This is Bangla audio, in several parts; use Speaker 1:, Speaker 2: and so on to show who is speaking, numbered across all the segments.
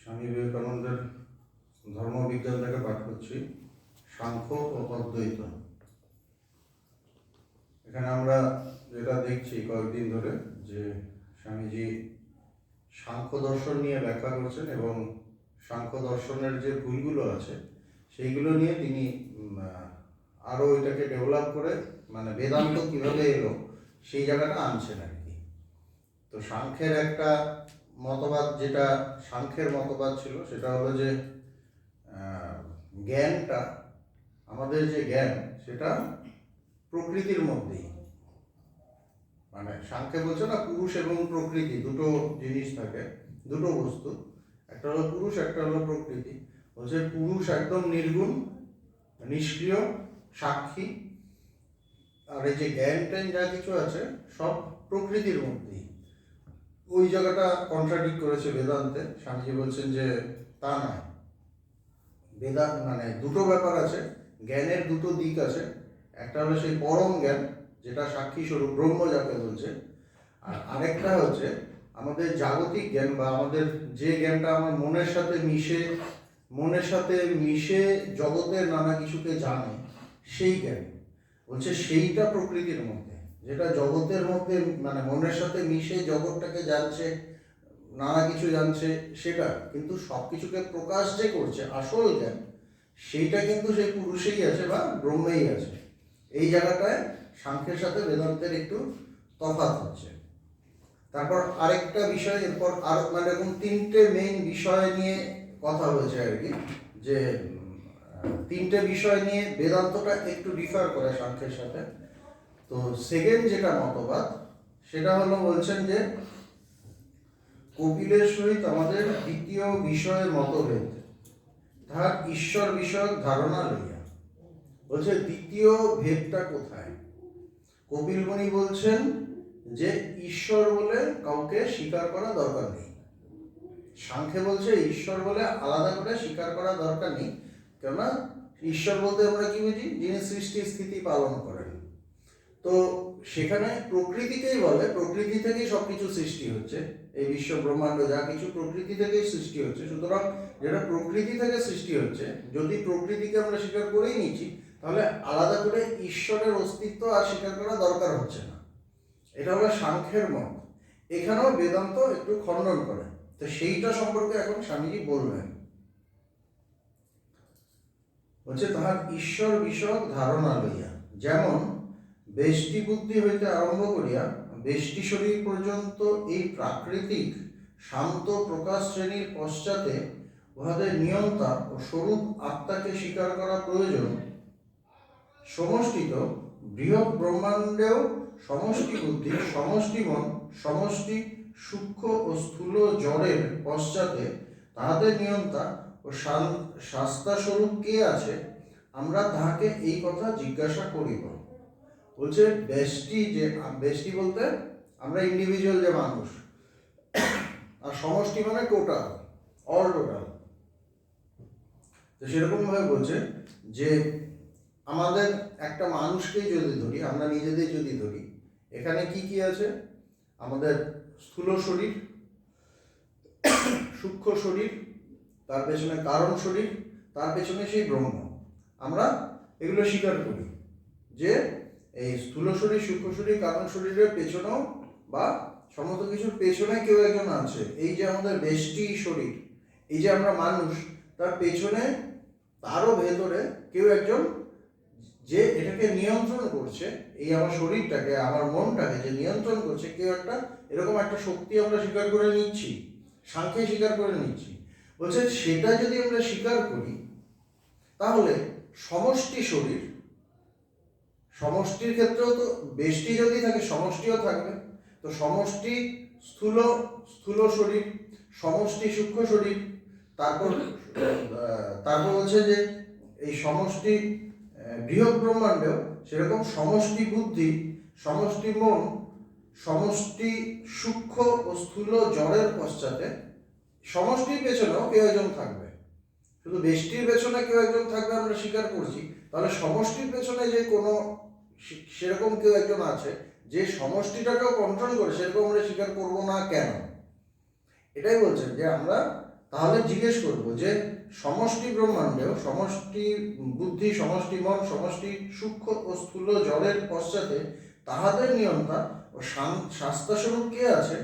Speaker 1: স্বামী বিবেকানন্দের ধর্মবিজ্ঞান থেকে পাঠ করছি, সাংখ্য ও অদ্বৈত। এখানে আমরা যেটা দেখছি কয়েকদিন ধরে যে স্বামীজি সাংখ্য দর্শন নিয়ে ব্যাখ্যা করছেন এবং সাংখ্য দর্শনের যে ভুলগুলো আছে সেইগুলো নিয়ে তিনি আরও এটাকে ডেভেলপ করে মানে বেদান্ত কীভাবে এলো সেই জায়গাটা আনছেন আর কি। তো সাংখ্যের একটা মতবাদ, যেটা সাংখ্যের মতবাদ ছিল, সেটা হলো যে জ্ঞানটা, আমাদের যে জ্ঞান সেটা প্রকৃতির মধ্যেই, মানে সাংখ্যে বলছে না পুরুষ এবং প্রকৃতি দুটো জিনিস থাকে, দুটো বস্তু, একটা হলো পুরুষ, একটা হলো প্রকৃতি। বলছে পুরুষ একদম নির্গুণ, নিষ্ক্রিয়, সাক্ষী, আর এই যে জ্ঞান ট্যান যা কিছু আছে সব প্রকৃতির মধ্যেই। ওই জায়গাটা কন্ট্রাডিক্ট করেছে বেদান্তে। স্বামীজি বলছেন যে তা নয়, বেদান্ত মানে দুটো ব্যাপার আছে, জ্ঞানের দুটো দিক আছে। একটা হলো সেই পরম জ্ঞান যেটা সাক্ষী স্বরূপ ব্রহ্ম যাকে বলছে, আর আরেকটা হচ্ছে আমাদের জাগতিক জ্ঞান বা আমাদের যে জ্ঞানটা আমার মনের সাথে মিশে জগতের নানা কিছুকে জানে, সেই জ্ঞান। বলছে সেইটা প্রকৃতির মধ্যে, যেটা জগতের মধ্যে মানে মনের সাথে মিশে জগৎটাকে জানছে, নানা কিছু জানছে, সেটা কিন্তু সব কিছুকে প্রকাশ যে করছে আসল জ্ঞান, সেইটা কিন্তু সেই পুরুষেই আছে বা ব্রহ্মেই আছে। এই জায়গাটায় সাংখ্যের সাথে বেদান্তের একটু তফাৎ হচ্ছে। তারপর আরেকটা বিষয়, এরপর আর মানে এরকম তিনটে মেইন বিষয় নিয়ে কথা হয়েছে আর কি, যে তিনটে বিষয় নিয়ে বেদান্তটা একটু ডিফার করে সাংখ্যের সাথে। তো সেকেন্ড যেটা মতবাদ সেটা হলো, বলছেন যে কপিলের সহিত আমাদের দ্বিতীয় বিষয়ের মতভেদ, তাহার ঈশ্বর বিষয়ক ধারণা লইয়া। বলছে দ্বিতীয় ভেদটা কোথায়? কপিল মুনি বলছেন যে ঈশ্বর বলে কাউকে স্বীকার করা দরকার নেই। সাংখ্যে বলছে ঈশ্বর বলে আলাদা করে স্বীকার করা দরকার নেই, কেননা ঈশ্বর বলতে আমরা কি বুঝি? যিনি সৃষ্টি স্থিতি পালন করেন। তো সেখানে প্রকৃতিকেই বলে, প্রকৃতি থেকেই সবকিছু সৃষ্টি হচ্ছে, এই বিশ্ব ব্রহ্মাণ্ড যা কিছু প্রকৃতি থেকেই সৃষ্টি হচ্ছে। সুতরাং যেটা প্রকৃতি থেকে সৃষ্টি হচ্ছে, যদি প্রকৃতিকে আমরা স্বীকার করেই নিচ্ছি, তাহলে আলাদা করে ঈশ্বরের অস্তিত্ব আর স্বীকার করা দরকার হচ্ছে না। এটা হলো সাংখ্যের মত। এখানেও বেদান্ত একটু খণ্ডন করে। তো সেইটা সম্পর্কে এখন স্বামীজি বলবেন। বলছে তাহার ঈশ্বর বিষয়ক ধারণা লইয়া, যেমন বেষ্টি বুদ্ধি হইতে আরম্ভ করিয়া বেষ্টি শরীর পর্যন্ত এই প্রাকৃতিক শান্ত প্রকাশ শ্রেণীর পশ্চাতে উহাদের নিয়ন্তা ও স্বরূপ আত্মাকে স্বীকার করা প্রয়োজন, সমষ্টিত বৃহৎ ব্রহ্মাণ্ডেও সমষ্টি বুদ্ধি, সমষ্টি মন, সমষ্টি সূক্ষ্ম ও স্থূল জড়ের পশ্চাতে তাহাদের নিয়ন্তা ও শাস্তা স্বরূপ কে আছে, আমরা তাহাকে এই কথা জিজ্ঞাসা করিব। বলছে ব্যষ্টি, যে ব্যষ্টি বলতে আমরা ইন্ডিভিজুয়াল যে মানুষ, আর সমষ্টি মানে টোটাল, অল টোটাল। তো সেরকম ভাবে বলছে যে আমাদের একটা মানুষকেই যদি ধরি, আমরা নিজেদের যদি ধরি, এখানে কি কি আছে? আমাদের স্থূল শরীর, সূক্ষ্ম শরীর, তার পেছনে কারণ শরীর, তার পেছনে সেই ব্রহ্ম। আমরা এগুলো স্বীকার করি যে এই স্থূল শরীর, সূক্ষ্ম শরীর, কারণ শরীরের পেছনেও বা সমস্ত কিছুর পেছনে কেউ একজন আছে। এই যে আমাদের বেষ্টি শরীর, এই যে আমরা মানুষ, তার পেছনে তারও ভেতরে কেউ একজন যে এটাকে নিয়ন্ত্রণ করছে, এই আমার শরীরটাকে, আমার মনটাকে যে নিয়ন্ত্রণ করছে, কেউ একটা এরকম একটা শক্তি আমরা স্বীকার করে নিচ্ছি, সাংখ্যে স্বীকার করে নিচ্ছি। বলছে সেটা যদি আমরা স্বীকার করি, তাহলে সমষ্টি শরীর, সমষ্টির ক্ষেত্রেও তো বেষ্টি যদি থাকে সমষ্টিও থাকবে। তো সমষ্টি স্থূল শরীর, সমষ্টি সূক্ষ্ম শরীর, তারপর বলছে যে এই সমষ্টি বৃহৎ ব্রহ্মাণ্ডেও সেরকম সমষ্টি বুদ্ধি, সমষ্টি মন, সমষ্টি সূক্ষ্ম ও স্থূল জড়ের পশ্চাতে, সমষ্টির পেছনেও কেউ একজন থাকবে। শুধু বেষ্টির পেছনে কেউ একজন থাকবে আমরা স্বীকার করছি, তাহলে সমষ্টির পেছনে যে কোনো সেরকম কেউ একজন আছে যে সমষ্টিটাকেও কন্ট্রোল করে, সেরকম আমরা স্বীকার করবো না কেন? এটাই বলছেন যে আমরা তাহলে জিজ্ঞেস করব যে সমষ্টি ব্রহ্মাণ্ডেও সমষ্টি বুদ্ধি, সমষ্টি মন, সমষ্টি সূক্ষ্ম ও স্থূল জড়ের পশ্চাতে তাহাদের নিয়ন্তা ও শাস্তাস্বরূপ কে আছে,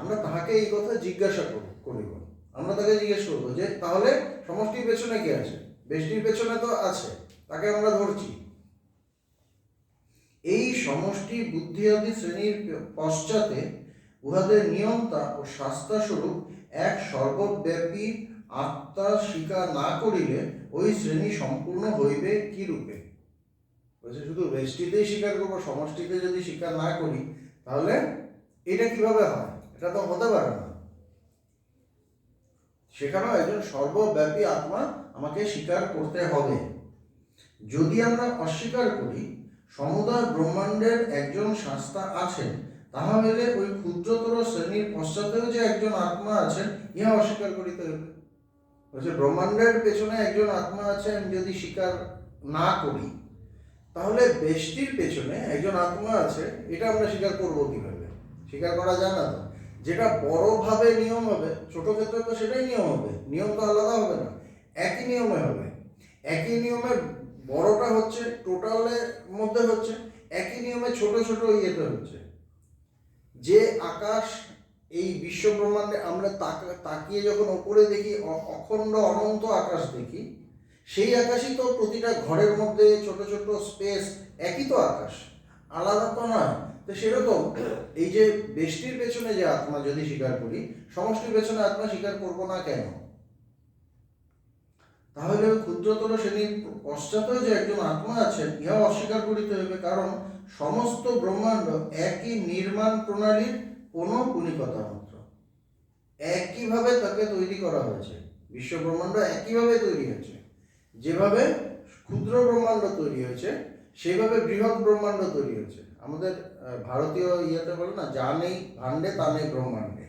Speaker 1: আমরা তাহাকে এই কথা জিজ্ঞাসা করিব। আমরা তাকে জিজ্ঞেস করবো যে তাহলে সমষ্টির পেছনে কে আছে? বেষ্টির পেছনে তো আছে, তাকে আমরা ধরছি। এই সমষ্টি বুদ্ধি আদি শ্রেণীর পশ্চাতে উহাদের নিয়ন্তা ও শাস্তাস্বরূপ এক সর্বব্যাপী আত্মা স্বীকার না করিলে ওই শ্রেণী সম্পূর্ণ হইবে কি রূপে? বলছে শুধু বেষ্টিতেই স্বীকার করবো, সমষ্টিতে যদি স্বীকার না করি তাহলে এটা কিভাবে হয়? এটা তো হতে পারে না। সেখানেও একজন সর্বব্যাপী আত্মা আমাকে স্বীকার করতে হবে। যদি আমরা অস্বীকার করি সমুদয় ব্রহ্মাণ্ডের একজন শাস্তা আছেন, তাহা হইলে ওই ক্ষুদ্রতর শ্রেণীর পশ্চাতেও যে একজন আত্মা আছেন ইহা অস্বীকার করিতে হবে। বলছে ব্রহ্মাণ্ডের পেছনে একজন আত্মা আছেন যদি স্বীকার না করি, তাহলে বেষ্টির পেছনে একজন আত্মা আছে এটা আমরা স্বীকার করবো কিভাবে? স্বীকার করা যায় না তো। যেটা বড়ভাবে নিয়ম হবে, ছোট ক্ষেত্রে তো সেটাই নিয়ম হবে, নিয়ম তো আলাদা হবে না, একই নিয়মে হবে। একই নিয়মে বড়টা হচ্ছে টোটালের মধ্যে হচ্ছে, একই নিয়মে ছোট ছোট ইয়েতে হচ্ছে। যে আকাশ এই বিশ্ব ব্রহ্মাণ্ডে আমরা তাকিয়ে যখন ওপরে দেখি, অখণ্ড অনন্ত আকাশ দেখি, সেই আকাশই তো প্রতিটা ঘরের মধ্যে ছোট ছোট স্পেস, একই তো আকাশ, আলাদা তো নয়। তো সেরকম এই যে বেষ্টির পেছনে যে আত্মা যদি স্বীকার করি, সমষ্টির পেছনে আত্মা স্বীকার করব না কেন? তাহলে ক্ষুদ্রতর শ্রেণীর পশ্চাতেও যে একজন আত্মা আছেন ইহা অস্বীকার করিতে হইবে, কারণ সমস্ত ব্রহ্মাণ্ড একই নির্মাণ প্রণালীর কোনো কণিকতা মাত্র। একইভাবে তাকে তৈরি করা হয়েছে, বিশ্ব ব্রহ্মাণ্ড একইভাবে তৈরি হয়েছে। যেভাবে ক্ষুদ্র ব্রহ্মাণ্ড তৈরি হয়েছে সেইভাবে বৃহৎ ব্রহ্মাণ্ড তৈরি হয়েছে। আমাদের ভারতীয় ইয়েতে বলে না, যা নেই ভাণ্ডে তা নেই ব্রহ্মাণ্ডে,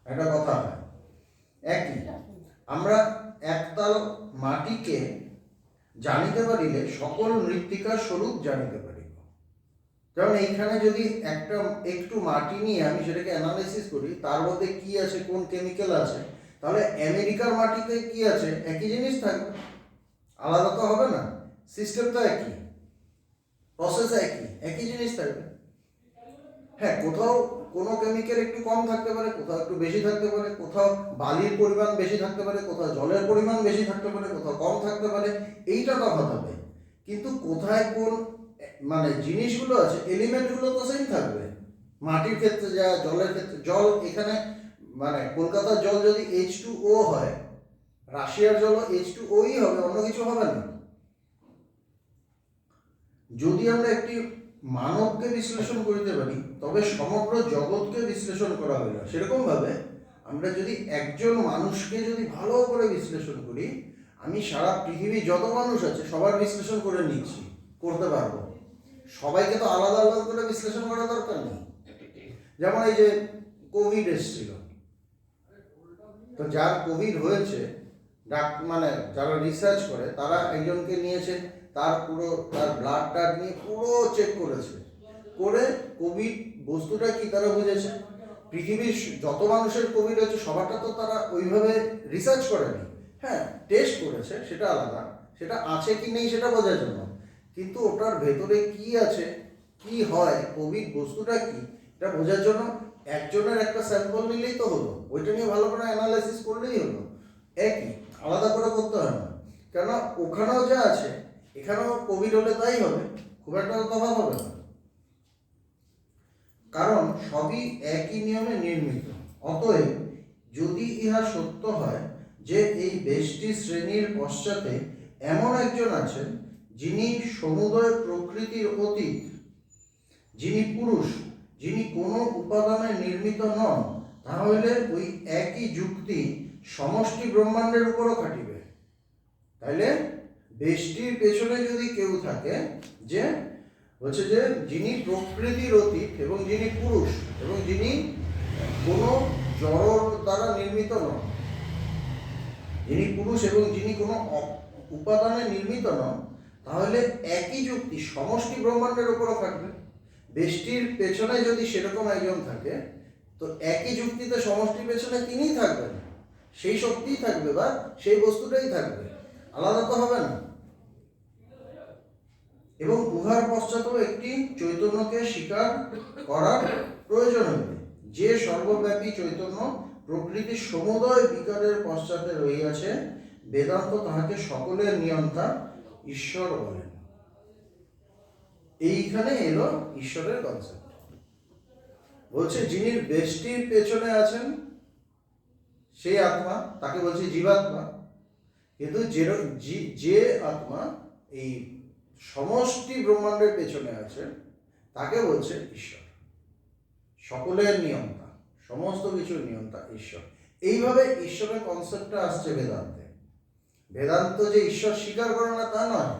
Speaker 1: একটা কথা হয়। একই আমরা একতাল মাটিকে জানিতে পারিলে সকল মৃত্তিকার স্বরূপ জানিতে পারিব। যেমন এইখানে যদি একটু মাটি নিয়ে আমি সেটাকে অ্যানালাইসিস করি, তার মধ্যে কি আছে, কোন কেমিক্যাল আছে, তাহলে আমেরিকার মাটিতে কি আছে একই জিনিস থাকবে, আলাদা তো হবে না। সিস্টেম তো একই, প্রসেস একই জিনিস থাকবে। হ্যাঁ, কোথাও কোনো কেমিক্যাল একটু কম থাকতে পারে, কোথাও একটু বেশি থাকতে পারে, কোথাও বালির পরিমাণ বেশি থাকতে পারে, কোথাও জলের পরিমাণ বেশি থাকতে পারে, কোথাও কম থাকতে পারে, এইটা তফাৎ হবে। কিন্তু কোথায় কোন মানে জিনিসগুলো আছে, এলিমেন্টগুলো তো সেম থাকবে। মাটির ক্ষেত্রে যা, জলের ক্ষেত্রে জল, এখানে মানে কলকাতার জল যদি H2O হয়, রাশিয়ার জল H2Oই হবে, অন্য কিছু হবে না। যদি আমরা একটি মানবকে বিশ্লেষণ করতে পারি তবে সমগ্র জগৎকে বিশ্লেষণ করা হইল। সেরকম ভাবে আমরা যদি একজন মানুষকে যদি ভালো করে বিশ্লেষণ করি, আমি সারা পৃথিবী যত মানুষ আছে সবার বিশ্লেষণ করে নিচ্ছি, করতে পারবো। সবাইকে তো আলাদা আলাদা করে বিশ্লেষণ করা দরকার নেই। যেমন এই যে কোভিড এসেছিল, তো যার কোভিড হয়েছে মানে যারা রিসার্চ করে তারা একজনকে নিয়েছে, তার ব্লাড টাড নিয়ে পুরো চেক করেছে, করে কোভিড বস্তুটা কি তারা বুঝেছে। পৃথিবীর যত মানুষের কোভিড হয়েছে সবারটা তো তারা ওইভাবে রিসার্চ করেনি। হ্যাঁ, টেস্ট করেছে, সেটা আলাদা, সেটা আছে কি নেই সেটা বোঝার জন্য। কিন্তু ওটার ভেতরে কি আছে, কি হয়, কোভিড বস্তুটা কি, এটা বোঝার জন্য একজনের একটা স্যাম্পল নিলেই তো হলো, ওইটা নিয়ে ভালো করে অ্যানালাইসিস করলেই হলো। একই, আলাদা করে করতে হয় না। কেন ওখানেও যা আছে এখানেও কোভিড হলে তাই হবে, খুব একটা তফাৎ হবে না, কারণ সবই একই নিয়মে নির্মিত। অতএব যদি ইহা সত্য হয় যে এই বেষ্টি শ্রেণীর পশ্চাতে এমন একজন আছেন যিনি সমুদয় প্রকৃতির অতীত, যিনি পুরুষ, যিনি কোনো উপাদানে নির্মিত নন, তাহলে ওই একই যুক্তি সমষ্টি ব্রহ্মাণ্ডের উপরও খাটিবে। তাইলে বেষ্টির পেছনে যদি কেউ থাকে যে হচ্ছে যে যিনি প্রকৃতির অতীত এবং যিনি পুরুষ এবং যিনি কোনো জড় দ্বারা নির্মিত নন, যিনি পুরুষ এবং যিনি কোনো উপাদানে নির্মিত নন, তাহলে একই যুক্তি সমষ্টি ব্রহ্মাণ্ডের উপরও খাটবে। বেষ্টির পেছনে যদি সেরকম একজন থাকে তো একই যুক্তিতে সমষ্টির পেছনে তিনিই থাকবেন। সেই শক্তিই থাকবে বা সেই বস্তুটাই থাকবে, আলাদা তো হবে না। এবং উহার পশ্চাতেও একটি চৈতন্যকে স্বীকার করার প্রয়োজন হবে, যে সর্বব্যাপী চৈতন্য প্রকৃতির সমুদয় বিকারের পশ্চাতে রহিয়াছে। বেদান্ত তাহাকে সকলের নিয়ন্তা ঈশ্বর বলেন। এইখানে এলো ঈশ্বরের কনসেপ্ট। বলছে যিনি ব্যষ্টির পেছনে আছেন সেই আত্মা, তাকে বলছে জীবাত্মা। কিন্তু যে আত্মা এই সমষ্টি ব্রহ্মাণ্ডের পেছনে আছে তাকে বলছে ঈশ্বর, সকলের নিয়ন্তা, সমস্ত কিছুর নিয়ন্তা ঈশ্বর। এইভাবে ঈশ্বরের কনসেপ্টটা আসছে বেদান্তে। বেদান্ত যে ঈশ্বর স্বীকার করে না তা নয়,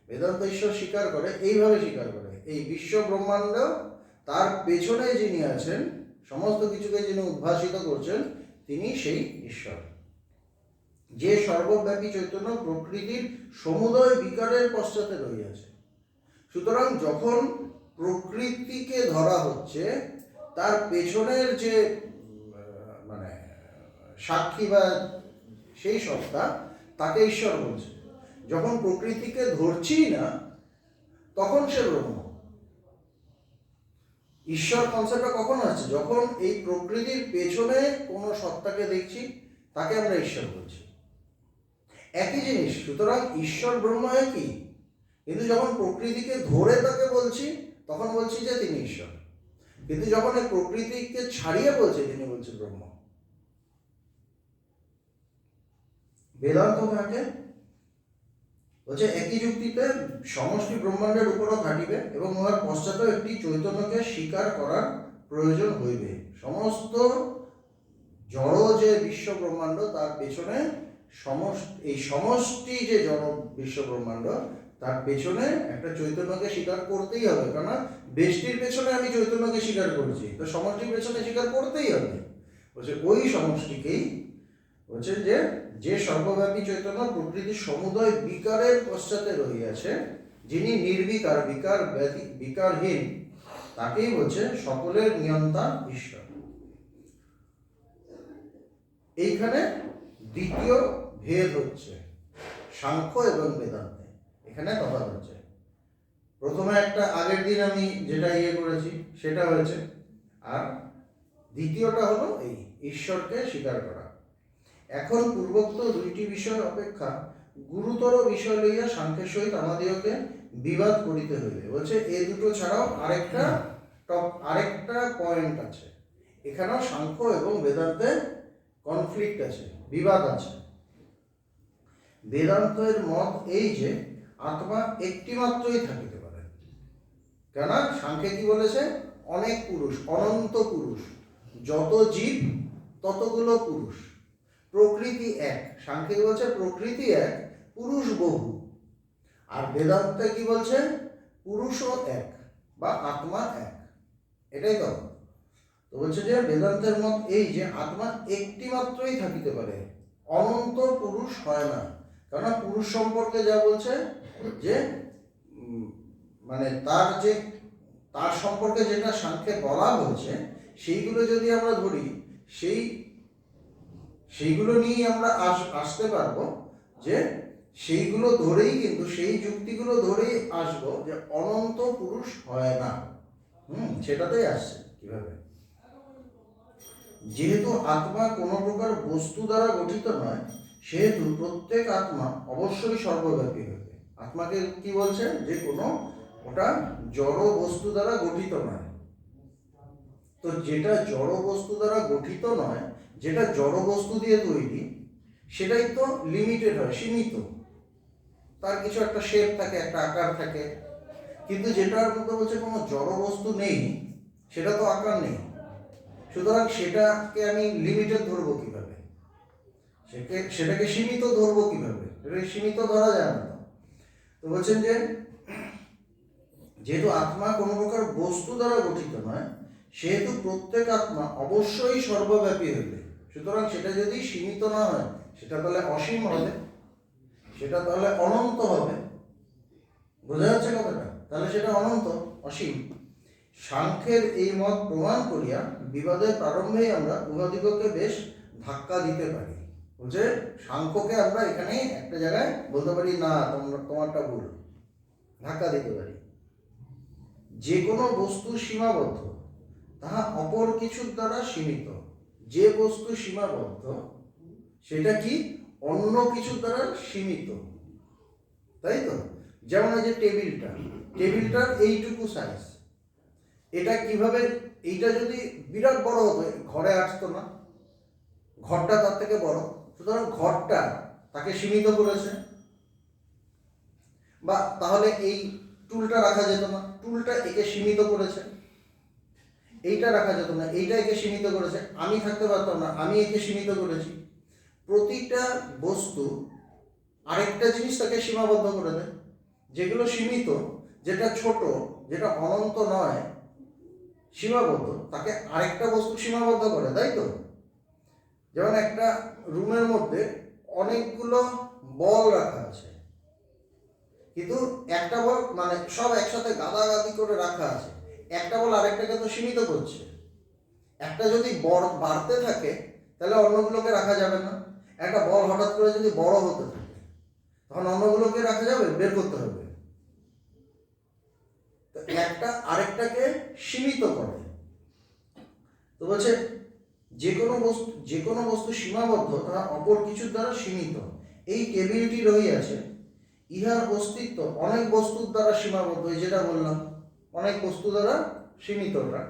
Speaker 1: বেদান্ত ঈশ্বর স্বীকার করে, এইভাবে স্বীকার করে। এই বিশ্ব ব্রহ্মাণ্ড তার পেছনে যিনি আছেন, সমস্ত কিছুকে যিনি উদ্ভাসিত করছেন, তিনি সেই ঈশ্বর, যে সর্বব্যাপী চৈতন্য প্রকৃতির সমুদয় বিকারের পশ্চাতে রহিয়াছে। সুতরাং যখন প্রকৃতিকে ধরা হচ্ছে, তার পেছনের যে মানে সাক্ষী বা সেই সত্তা, তাকে ঈশ্বর বলছে। যখন প্রকৃতিকে ধরছি না, তখন সে ব্রহ্ম। ঈশ্বর কনসেপ্টটা কখন আসছে? যখন এই প্রকৃতির পেছনে কোনো সত্তাকে দেখছি, তাকে আমরা ঈশ্বর বলছি। একই জিনিস। সুতরাং ঈশ্বর ব্রহ্ম একই, কিন্তু যখন প্রকৃতিকে ধরে তাকে বলছি, তখন বলছি যে তিনি ঈশ্বর। কিন্তু যখন এই প্রকৃতিকে ছাড়িয়ে বলছে, তিনি বলছে ব্রহ্ম। বেদান্ত তাকে বলছে একই যুক্তিতে সমষ্টি ব্রহ্মাণ্ডের উপরও খাটিবে এবং উহার পশ্চাতেও একটি চৈতন্যকে স্বীকার করার প্রয়োজন হইবে। সমস্ত জড় যে বিশ্ব ব্রহ্মাণ্ড, তার পেছনে এই সমষ্টি যে জড় বিশ্ব ব্রহ্মাণ্ড, তার পেছনে একটা চৈতন্যকে স্বীকার করতেই হবে। কেন? ব্যষ্টির পেছনে আমি চৈতন্যকে স্বীকার করছি, তো সমষ্টির পেছনে স্বীকার করতেই হবে। বলছে ওই সমষ্টিকেই বলছে যে সর্বব্যাপী চৈতন্য প্রকৃতির সমুদয় বিকারের পশ্চাতে রহিয়াছে, যিনি নির্বিকার, বিকারহীন, তাকেই বলছে সকলের নিয়ন্তা ঈশ্বর। এইখানে দ্বিতীয় ভেদ হচ্ছে সাংখ্য এবং বেদান্তে। এখানে তফাৎ হচ্ছে। প্রথমে একটা আগের দিন আমি যেটা করেছি সেটা হয়েছে, আর দ্বিতীয়টা হলো এই ঈশ্বরকে স্বীকার করা। এখন পূর্বোক্ত দুইটি বিষয় অপেক্ষা গুরুতর বিষয় লইয়া সাংখ্যের সহিত আমাদিগকে বিবাদ করিতে হইবে। বলছে এই দুটো ছাড়াও আরেকটা পয়েন্ট আছে। এখানেও সাংখ্য এবং বেদান্তে কনফ্লিক্ট আছে, বিবাদ আছে। বেদান্তের মত এই যে আত্মা একটি মাত্রই থাকিতে পারে। কেন? সাংখ্যে কি বলেছে? অনেক পুরুষ, অনন্ত পুরুষ, যত জীব ততগুলো পুরুষ, প্রকৃতি এক। সাংখ্যে বলছে প্রকৃতি এক, পুরুষ বহু। আর বেদান্তে কি বলছে? পুরুষও এক বা আত্মা এক। এটাই তো বলছে যে বেদান্তের মত এই যে আত্মা একটি মাত্রই থাকিতে পারে, অনন্ত পুরুষ হয় না। কারণ পুরুষ সম্পর্কে যা বলছে যে মানে তার সম্পর্কে যেটা সাংখ্যে বলা হয়েছে, সেইগুলো যদি আমরা ধরি, সেইগুলো নিয়েই আমরা আসতে পারবো, যে সেইগুলো ধরেই, কিন্তু সেই যুক্তিগুলো ধরেই আসবো যে অনন্ত পুরুষ হয় না। সেটাতেই আসছে কিভাবে? যেহেতু আত্মা কোনো প্রকার বস্তু দ্বারা গঠিত নয়, সেহেতু প্রত্যেক আত্মা অবশ্যই সর্বব্যাপী হবে। আত্মাকে কি বলছে? যে কোনো ওটা জড় বস্তু দ্বারা গঠিত নয়। তো যেটা জড় বস্তু দ্বারা গঠিত নয়, যেটা জড় বস্তু দিয়ে তৈরি, সেটাই তো লিমিটেড হয়, সীমিত। তার কিছু একটা শেপ থাকে, একটা আকার থাকে। কিন্তু যেটার মধ্যে বলছে কোনো জড় বস্তু নেই, সেটা তো আকার নেই। সুতরাং সেটাকে আমি লিমিটেড ধরবো কিভাবে? সেটাকে সীমিত ধরবো কিভাবে? এটাকে সীমিত ধরা যায় না। তো বলছেন যে যেহেতু আত্মা কোনো প্রকার বস্তু দ্বারা গঠিত নয়, সেহেতু প্রত্যেক আত্মা অবশ্যই সর্বব্যাপী হইবে। সুতরাং সেটা যদি সীমিত না হয়, সেটা তাহলে অসীম হবে, সেটা তাহলে অনন্ত হবে। বোঝা যাচ্ছে কথাটা? তাহলে সেটা অনন্ত, অসীম। সাংখ্যের এই মত প্রমাণ করিয়া বিবাদের প্রারম্ভেই আমরা উহাদিগকে বেশ ধাক্কা দিতে পারি। বলছে সাংখ্যকে আমরা এখানে একটা জায়গায় বলতে পারি না তোমারটা ভুল, ধাক্কা দিতে পারি। যে কোনো বস্তু সীমাবদ্ধ, তাহা অপর কিছুর দ্বারা সীমিত। যে বস্তু সীমাবদ্ধ সেটা কি অন্য কিছুর দ্বারা সীমিত, তাই তো? যেমন এই যে টেবিলটার এইটুকু সাইজ, এটা কিভাবে, এইটা যদি বিরাট বড় হতো ঘরে আসতো না, ঘরটা তার থেকে বড়, সুতরাং ঘরটা তাকে সীমিত করেছে। বা তাহলে এই টুলটা রাখা যেত না, টুলটা একে সীমিত করেছে। এইটা রাখা যেত না, এইটা একে সীমিত করেছে। আমি থাকতে পারতাম না, আমি একে সীমিত করেছি। প্রতিটা বস্তু আরেকটা জিনিস তাকে সীমাবদ্ধ করে দেয়। যেগুলো সীমিত, যেটা ছোট, যেটা অনন্ত নয়, সীমাবদ্ধ, তাকে আরেকটা বস্তু সীমাবদ্ধ করে, তাই তো? যেমন একটা রুমের মধ্যে অনেকগুলো বল রাখা আছে, কিন্তু একটা বল মানে সব একসাথে গাদাগাদি করে রাখা আছে, একটা বল আরেকটাকে তো সীমিত করছে। একটা যদি বাড়তে থাকে তাহলে অন্যগুলোকে রাখা যাবে না। একটা বল হঠাৎ করে যদি বড় হতে থাকে তখন অন্যগুলোকে রাখা যাবে, বের করতে হবে। তো একটা আরেকটাকে সীমিত করে। তো বলছে যে কোনো বস্তু সীমাবদ্ধ, তাহা অপর কিছুর দ্বারা সীমিত। এই টেবিলটি রহিয়াছে, ইহার অস্তিত্ব অনেক বস্তুর দ্বারা সীমাবদ্ধ। যেটা বললাম, অনেক বস্তু দ্বারা সীমিতটা।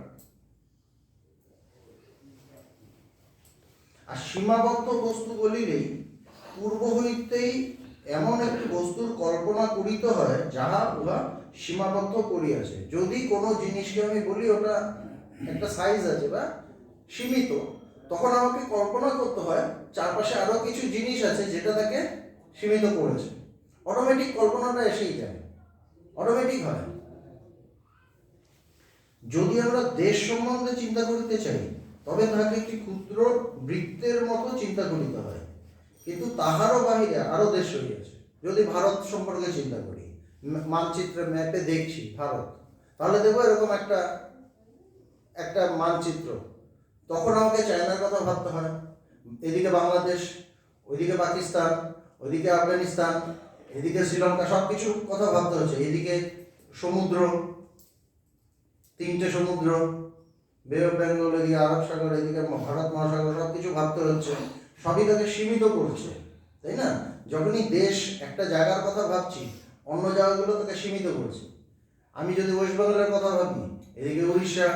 Speaker 1: আর সীমাবদ্ধ বস্তু বলিলেই পূর্ব হইতেই এমন একটি বস্তুর কল্পনা করিতে হয় যাহা উহা সীমাবদ্ধ করিয়াছে। যদি কোনো জিনিসকে আমি বলি ওটা একটা সাইজ আছে বা সীমিত, তখন আমাকে কল্পনা করতে হয় চারপাশে আরো কিছু জিনিস আছে যেটা তাকে সীমিত করেছে। অটোমেটিক কল্পনাটা এসেই যায়, অটোমেটিক হয়। যদি আমরা দেশ সম্বন্ধে চিন্তা করিতে চাই তবে তাহাকে একটি ক্ষুদ্র বৃত্তের মতো চিন্তা করিতে হয়, কিন্তু তাহারও বাহিরে আরো দেশ রয়েছে। যদি ভারত সম্পর্কে চিন্তা করি, মানচিত্রে ম্যাপে দেখছি ভারত, তাহলে দেখবো এরকম একটা মানচিত্র। তখন আমাকে চায়নার কথা ভাবতে হয়, এদিকে বাংলাদেশ, ওইদিকে পাকিস্তান, ওইদিকে আফগানিস্তান, এদিকে শ্রীলঙ্কা, সব কিছু কথা ভাবতে হচ্ছে। এদিকে সমুদ্র, 3টে সমুদ্র, বে অফ বেঙ্গল, এদিকে আরব সাগর, এদিকে ভারত মহাসাগর, সব কিছু ভাবতে হচ্ছে। সবই তাকে সীমিত করছে, তাই না? যখনই দেশ একটা জায়গার কথা ভাবছি, অন্য জায়গাগুলো তাকে সীমিত করছে। আমি যদি ওয়েস্ট বেঙ্গলের কথা ভাবি, এদিকে উড়িষ্যা,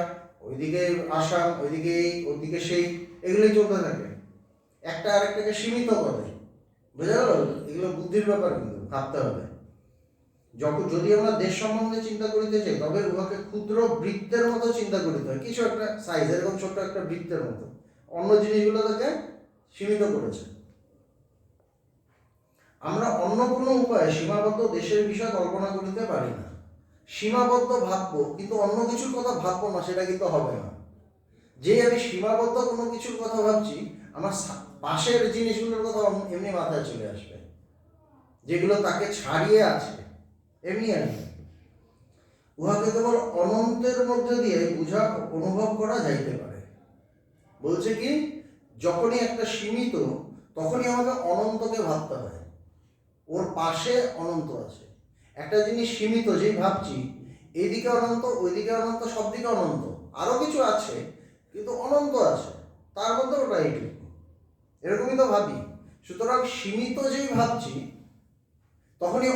Speaker 1: ওইদিকে আসাম, ওইদিকে এই, ওইদিকে সেই, এগুলোই চলতে থাকে, একটা আরেকটাকে সীমিত করে। বোঝা গেল? এগুলো বুদ্ধির ব্যাপার, কিন্তু ভাবতে হবে। যদি আমরা দেশ সম্বন্ধে চিন্তা করিতে চাই তবে উহাকে ক্ষুদ্র বৃত্তের মতো চিন্তা করিতে হয়, কিছু একটা সাইজ, এরকম ছোট্ট একটা বৃত্তের মতো। অন্য জিনিসগুলো তাকে সীমিত করেছে। আমরা অন্য কোনো উপায়ে সীমাবদ্ধ দেশের বিষয় কল্পনা করিতে পারি না। সীমাবদ্ধ ভাববো কিন্তু অন্য কিছুর কথা ভাববো না, সেটা কিন্তু হবে না। যে আমি সীমাবদ্ধ কোনো কিছুর কথা ভাবছি, আমার পাশের জিনিসগুলোর কথা এমনি মাথায় চলে আসবে, যেগুলো তাকে ছাড়িয়ে আছে, এমনি আসবে। উহাকে কেবল অনন্তের মধ্যে দিয়ে বুঝা অনুভব করা যাইতে পারে। বলছে কি, যখনই একটা সীমিত, তখনই আমাকে অনন্তকে ভাবতে হয়। ওর পাশে অনন্ত আছে। একটা জিনিস সীমিত, যেই ভাবছি এইদিকে অনন্ত, ওইদিকে অনন্ত, সব দিকে অনন্ত, আরো কিছু আছে কিন্তু অনন্ত আছে, তার মধ্যে ওটা এইটুকু, এরকমই তো ভাবি। সুতরাং সীমিত যেই ভাবছি তখনই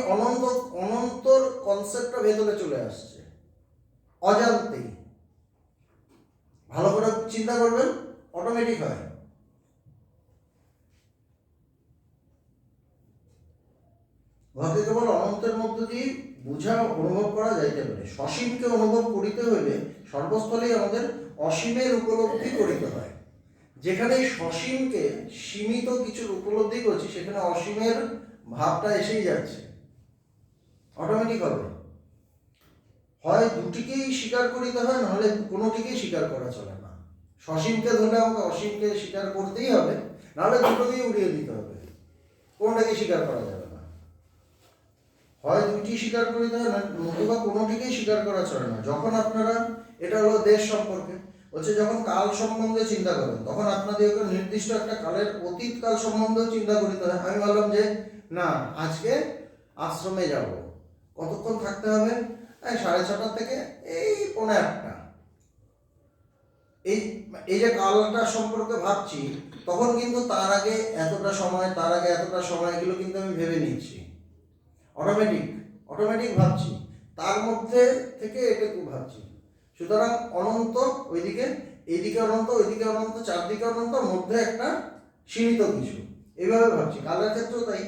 Speaker 1: অনন্তর কনসেপ্টটা ভেতরে চলে আসছে অজান্তেই। ভালো করে চিন্তা করবেন, অটোমেটিক হয়। উহাকে কেবল অনন্তের মধ্য দিয়ে বুঝা অনুভব করা যাইতে পারে। সসীমকে অনুভব করিতে হইলে সর্বস্থলেই আমাদের অসীমের উপলব্ধি করিতে হয়। যেখানে সসীমকে সীমিত কিছুর উপলব্ধি করছি, সেখানে অসীমের ভাবটা এসেই যাচ্ছে, অটোমেটিক হবে। হয় দুটিকেই স্বীকার করিতে হয়, নাহলে কোনোটিকেই স্বীকার করা চলে না। সসীমকে ধরলে আমাকে অসীমকে স্বীকার করতেই হবে, নাহলে দুটোকেই উড়িয়ে দিতে হবে, কোনোটাকে স্বীকার করা যাবে না। হয় দুটি স্বীকার করিতে হয়, নতুবা কোনোটিকেই স্বীকার করা চলে না। যখন আপনারা, এটা হলো দেশ সম্পর্কে, বলছে যখন কাল সম্বন্ধে চিন্তা করেন তখন আপনাদেরকে নির্দিষ্ট একটা কালের অতীত কাল সম্বন্ধেও চিন্তা করিতে হয়। আমি বললাম যে না, আজকে আশ্রমে যাব, কতক্ষণ থাকতে হবে? 6:30 থেকে এই 6:45। এই এই যে কালটা সম্পর্কে ভাবছি, তখন কিন্তু তার আগে এতটা সময়, তার আগে এতটা সময়, এগুলো কিন্তু আমি ভেবে নিচ্ছি, অটোমেটিক ভাবছি, তার মধ্যে থেকে এটুকু ভাবছি। সুতরাং অনন্ত ওইদিকে, এইদিকে অনন্ত, ওইদিকে অনন্ত, চারদিকে অনন্ত, মধ্যে একটা সীমিত কিছু, এইভাবে ভাবছি। কালের ক্ষেত্রেও তাই।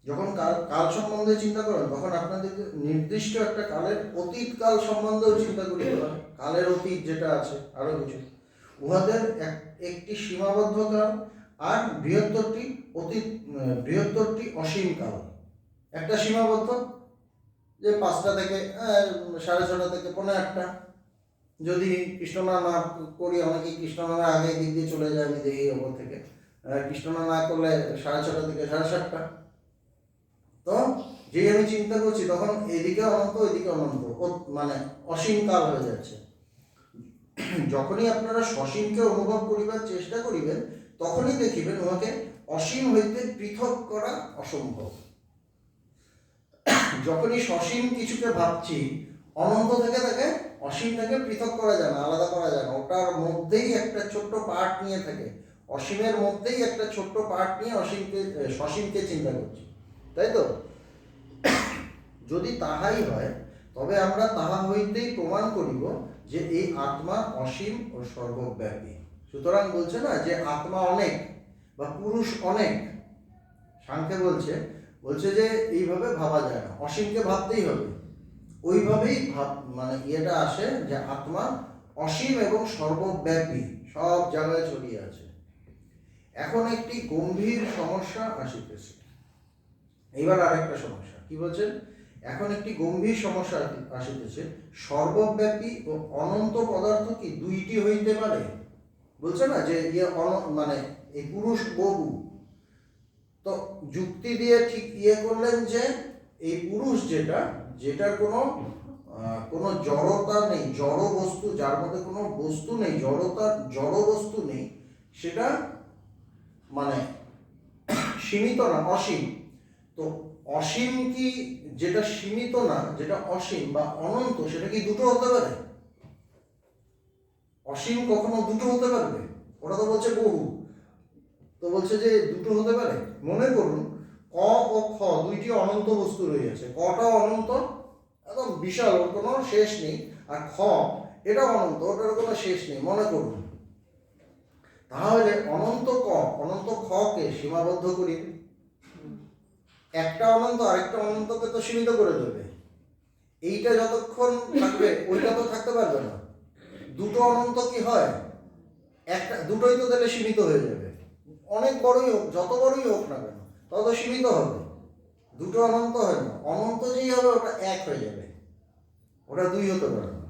Speaker 1: যখন কাল সম্বন্ধে চিন্তা করেন তখন আপনাদের নির্দিষ্ট একটা কালের অতীত কাল সম্বন্ধেও চিন্তা করিতে হয়। কালের অতীত যেটা আছে, আরো কিছু, উহাদের একটি সীমাবদ্ধ কাল আর বৃহত্তরটি অসীম কাল। একটা সীমাবদ্ধ, যে 5টা থেকে 6:30 থেকে 6:45। যদি কৃষ্ণনা না করি, অনেকে কৃষ্ণনার আগে দিক দিয়ে চলে যায়, আমি দেখি ওপর থেকে। কৃষ্ণনা না করলে 6:30 থেকে 7:30। তো যেই আমি চিন্তা করছি তখন এদিকে অনন্ত, ওইদিকে অনন্ত, মানে অসীম কাল হয়ে যাচ্ছে। যখনই আপনারা সসীমকে অনুভব করিবার চেষ্টা করিবেন তখনই দেখিবেন উহাকে অসীম হইতে পৃথক করা অসম্ভব। যখনই সসীম কিছুকে ভাবছি, অনন্ত থেকে তাকে অসীম থেকে পৃথক করা যায় না, আলাদা করা যায় না। ওটার মধ্যেই একটা ছোট্ট পার্ট নিয়ে থাকে, অসীমের মধ্যেই একটা ছোট্ট পার্ট নিয়ে সসীমকে চিন্তা করছি, তাই তো? যদি তাহাই হয় তবে আমরা তাহা হইতেই প্রমাণ করিব যে এই আত্মা অসীম ও সর্বব্যাপী। সুতরাং বলছে না যে আত্মা অনেক বা পুরুষ অনেক, সাংখ্যে বলছে যে এইভাবে ভাবা যায় না, অসীমকে ভাবতেই হবে। ওইভাবেই মানে ইয়েটা আসে যে আত্মা অসীম এবং সর্বব্যাপী, সব জায়গায় ছড়িয়ে আছে। এখন একটি গম্ভীর সমস্যা আসিতেছে। এইবার আরেকটা সমস্যা কি বলছেন? এখন একটি গম্ভীর সমস্যা আসিতেছে, সর্বব্যাপী ও অনন্ত পদার্থ কি দুইটি হইতে পারে? বলছে না যে মানে এই পুরুষ বহু, তো যুক্তি দিয়ে ঠিক করলেন যে এই পুরুষ যেটার কোনো জড়তা নেই, জড় বস্তু, যার মধ্যে কোনো বস্তু নেই, জড় বস্তু নেই, সেটা মানে সীমিত না, অসীম। তো অসীম কি যেটা সীমিত না, যেটা অসীম বা অনন্ত, সেটা কি দুটো হতে পারে? অসীম কখনো দুটো হতে পারবে? ওরা তো বলছে বহু, তো বলছে যে দুটো হতে পারে। মনে করুন ক ও খ দুইটি অনন্ত বস্তু রয়েছে, কটা অনন্ত, একদম বিশাল, ওর কোনো শেষ নেই, আর খ এটা অনন্ত, ওটার কোনো শেষ নেই, মনে করুন। তাহলে অনন্ত খকে সীমাবদ্ধ করি, একটা অনন্ত আরেকটা অনন্তকে তো সীমিত করে দেবে। এইটা যতক্ষণ থাকবে ওইটা তো থাকতে পারবে না। দুটো অনন্ত কি হয়? দুটোই তো তাহলে সীমিত হয়ে যাবে। অনেক বড়ই হোক, যত বড়ই হোক না কেন, তত সীমিত হবে। দুটো অনন্ত হয় না, অনন্ত যেই হবে ওটা এক হয়ে যাবে, ওটা দুই হতে পারে না।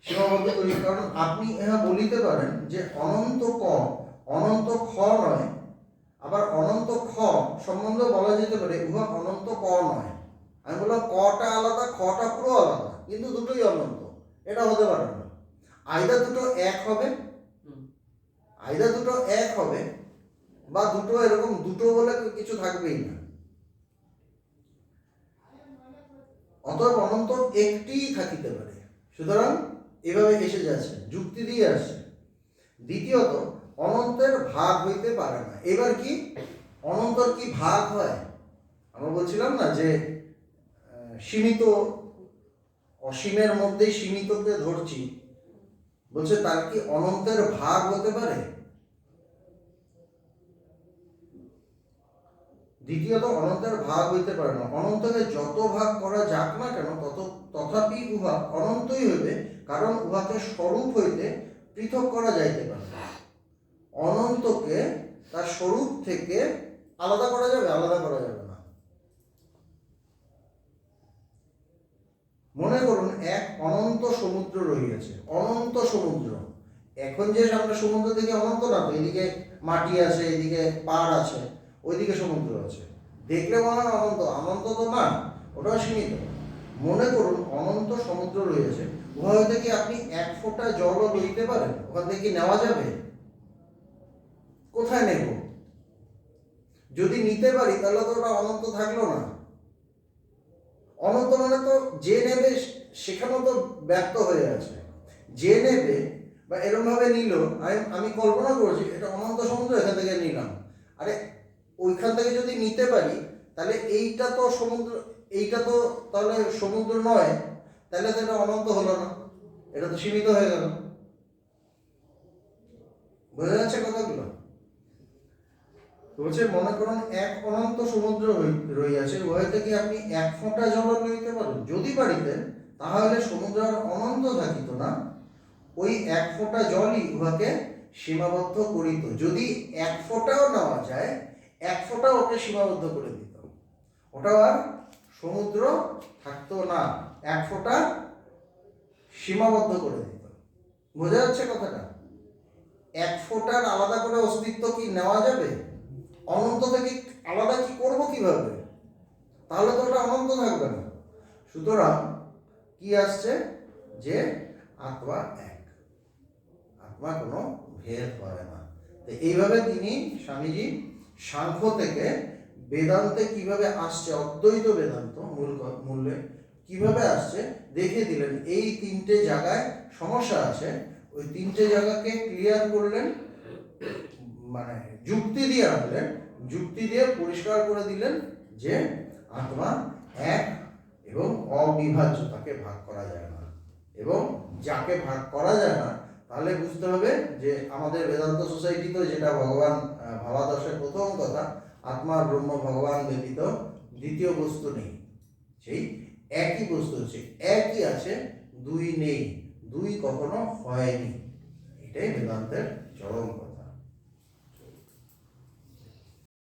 Speaker 1: সীমাবদ্ধ করি, কারণ আপনি বলিতে পারেন যে অনন্ত খ নয়, আবার অনন্ত খ সম্বন্ধে বলা যেতে পারে উহা অনন্ত ক নয়। আমি বললাম কটা আলাদা, খটা পুরো আলাদা, কিন্তু দুটোই অনন্ত, এটা হতে পারে না। আইদার দুটো এক হবে, বা দুটো এরকম, দুটো বলে কিছু থাকবেই না। অতএব অনন্ত একটিই থাকিতে পারে। সুতরাং এভাবে এসে যাচ্ছে, যুক্তি দিয়ে আসছে। দ্বিতীয়ত, অনন্তের ভাগ হইতে পারে না। এবার কি অনন্তর কি ভাগ হয়? আমরা বলছিলাম না যে সীমিত, অসীমের মধ্যেই সীমিতকে ধরছি, বলছে তার কি অনন্তের ভাগ হতে পারে? দ্বিতীয়ত, অনন্তের ভাগ হইতে পারে না। অনন্তকে যত ভাগ করা যাক না কেন, তথাপি উহা অনন্তই হইবে, কারণ উহাকে স্বরূপ হইতে পৃথক করা যাইতে পারে। অনন্তকে তার স্বরূপ থেকে আলাদা করা যাবে না। মনে করুন এক অনন্ত সমুদ্র রহিয়াছে, অনন্ত সমুদ্র। এখন যে আমরা সমুদ্র থেকে অনন্ত না, এদিকে মাটি আছে, এদিকে পাড় আছে, ওইদিকে সমুদ্র আছে। দেখলে মনে হয় অনন্ত, অনন্ত তো না, ওটাও সীমিত। মনে করুন অনন্ত সমুদ্র রয়েছে, ওখান থেকে আপনি এক ফোঁটা জলও লইতে পারেন? ওখান থেকে কি নেওয়া যাবে? কোথায় নেব? যদি নিতে পারি তাহলে তো ওটা অনন্ত থাকলো না। অনন্ত মানে তো যে নেবে সেখানেও তো ব্যক্ত হয়ে আছে। যে নেবে বা এরকম ভাবে নিল, আমি কল্পনা করছি এটা অনন্ত সমুদ্র, এখান থেকে নিলাম। আরে ওইখান থেকে যদি নিতে পারি তাহলে এইটা তো সমুদ্র, এইটা তো তাহলে সমুদ্র নয়, তাহলে তো এটা অনন্ত হলো না, এটা তো সীমিত হয়ে গেল। বোঝা যাচ্ছে কথাগুলো? বলছে মনে করুন এক অনন্ত সমুদ্র রইয়াছে, উহা থেকে আপনি এক ফোঁটা জল লইতে পারেন? যদি পারিতেন তাহলে সমুদ্র আর অনন্ত থাকিত না, ওই এক ফোঁটা জলই উহাকে সীমাবদ্ধ করিত। যদি এক ফোঁটাও নেওয়া যায়, এক ফোঁটা ওকে সীমাবদ্ধ করে দিত, ওটা আর সমুদ্র থাকতো না, এক ফোঁটা সীমাবদ্ধ করে দিত। বোঝা যাচ্ছে কথাটা? এক ফোঁটার আলাদা করে অস্তিত্ব কি নেওয়া যাবে? অনন্ত থেকে আলাদা কি করবো কিভাবে? তাহলে তো ওটা অনন্ত থাকবে না। সুতরাং কি আসছে যে আত্মা এক, আত্মা কোনো ভেদ করে না। তো এইভাবে তিনি স্বামীজি সাংখ্য থেকে বেদান্তে কিভাবে আসছে, অদ্বৈত বেদান্ত মূল্যে কিভাবে আসছে দেখে দিলেন। এই তিনটে জায়গায় সমস্যা আছে, ওই তিনটে জায়গাকে ক্লিয়ার করলেন, মানে যুক্তি দিয়ে আনলেন, যুক্তি দিয়ে পরিষ্কার করে দিলেন যে আত্মা এক এবং অবিভাজ্য, তাকে ভাগ করা যায় না। এবং যাকে ভাগ করা যায় না তাহলে বুঝতে হবে যে আমাদের বেদান্ত সোসাইটিতে যেটা ভগবান ভাবাদর্শের প্রথম কথা, আত্মা ব্রহ্ম ভগবান ব্যতীত দ্বিতীয় বস্তু নেই। সেই একই বস্তু হচ্ছে, একই আছে, দুই নেই, দুই কখনো হয়নি। এটাই বেদান্তের চরম কথা।